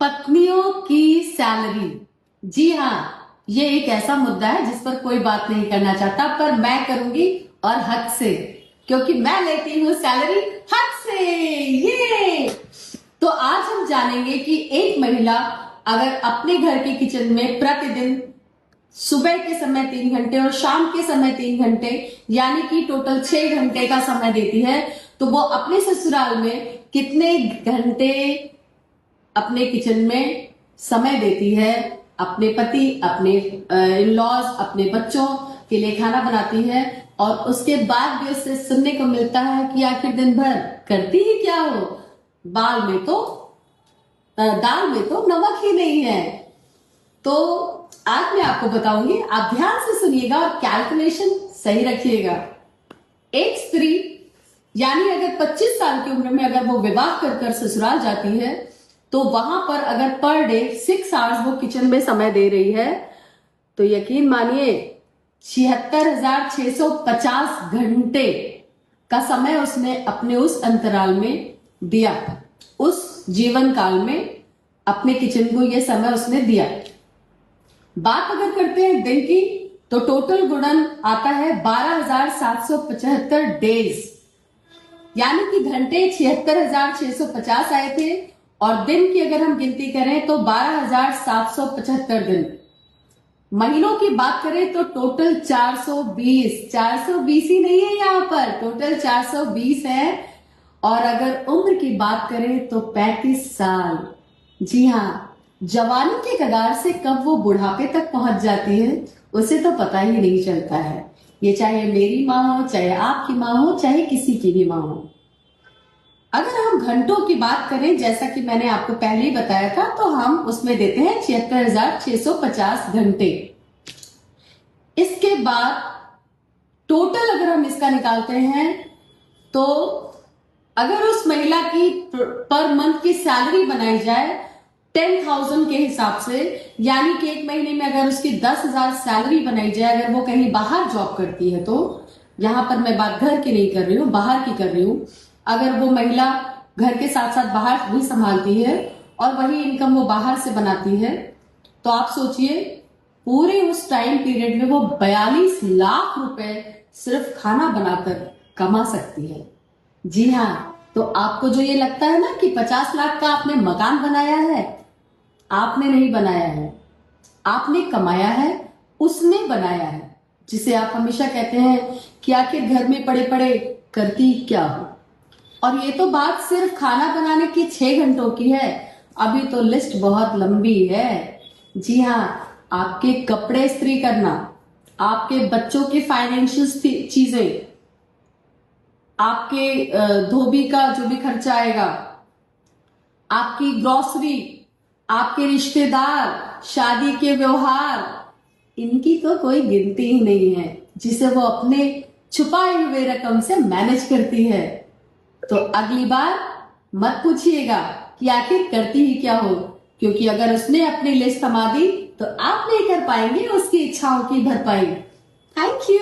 पत्नियों की सैलरी। जी हाँ, ये एक ऐसा मुद्दा है जिस पर कोई बात नहीं करना चाहता, पर मैं करूंगी और हक से, क्योंकि मैं लेती हूँ सैलरी हक से। ये तो आज हम जानेंगे कि एक महिला अगर अपने घर के किचन में प्रतिदिन सुबह के समय 3 घंटे और शाम के समय 3 घंटे यानी कि टोटल 6 घंटे का समय देती है, तो वो अपने ससुराल में कितने घंटे अपने किचन में समय देती है, अपने पति, अपने इन लॉज, अपने बच्चों के लिए खाना बनाती है। और उसके बाद भी उससे सुनने को मिलता है कि आखिर दिन भर करती ही क्या हो, दाल में तो नमक ही नहीं है। तो आज मैं आपको बताऊंगी, आप ध्यान से सुनिएगा और कैलकुलेशन सही रखिएगा। एक स्त्री यानी अगर 25 साल की उम्र में अगर वो विवाह कर ससुराल जाती है, तो वहां पर अगर पर डे 6 आवर्स वो किचन में समय दे रही है, तो यकीन मानिए 76,650 घंटे का समय उसने अपने उस अंतराल में दिया। उस जीवन काल में अपने किचन को यह समय उसने दिया। बात अगर करते हैं दिन की, तो टोटल गुणन आता है 12,775 डेज, यानी कि घंटे 76,650 आए थे, और दिन की अगर हम गिनती करें तो 12,775 दिन। महीनों की बात करें तो टोटल 420 ही नहीं है, यहाँ पर टोटल 420 है। और अगर उम्र की बात करें तो 35 साल। जी हाँ, जवानी के कगार से कब वो बुढ़ापे तक पहुंच जाती है उसे तो पता ही नहीं चलता है। ये चाहे मेरी माँ हो, चाहे आपकी माँ हो, चाहे किसी की भी माँ हो। अगर हम घंटों की बात करें, जैसा कि मैंने आपको पहले ही बताया था, तो हम उसमें देते हैं 76,650 घंटे। इसके बाद टोटल अगर हम इसका निकालते हैं, तो अगर उस महिला की पर मंथ की सैलरी बनाई जाए 10,000 के हिसाब से, यानी कि एक महीने में अगर उसकी 10,000 सैलरी बनाई जाए, अगर वो कहीं बाहर जॉब करती है, तो यहां पर मैं बात घर की नहीं कर रही हूं, बाहर की कर रही हूं। अगर वो महिला घर के साथ साथ बाहर भी संभालती है और वही इनकम वो बाहर से बनाती है, तो आप सोचिए पूरे उस टाइम पीरियड में वो 42 लाख रुपए सिर्फ खाना बनाकर कमा सकती है। जी हाँ, तो आपको जो ये लगता है ना कि 50 लाख का आपने मकान बनाया है, आपने नहीं बनाया है, आपने कमाया है, उसने बनाया है। जिसे आप हमेशा कहते हैं कि आखिर घर में पड़े पड़े करती क्या हो। और ये तो बात सिर्फ खाना बनाने की 6 घंटों की है, अभी तो लिस्ट बहुत लंबी है। जी हाँ, आपके कपड़े इस्त्री करना, आपके बच्चों के फाइनेंशियल चीजें, आपके धोबी का जो भी खर्चा आएगा, आपकी ग्रोसरी, आपके रिश्तेदार, शादी के व्यवहार, इनकी तो कोई गिनती ही नहीं है, जिसे वो अपने छुपाए हुए रकम से मैनेज करती है। तो अगली बार मत पूछिएगा कि आखिर करती ही क्या हो, क्योंकि अगर उसने अपनी लिस्ट थमा दी तो आप नहीं कर पाएंगे उसकी इच्छाओं की भरपाई। Thank you.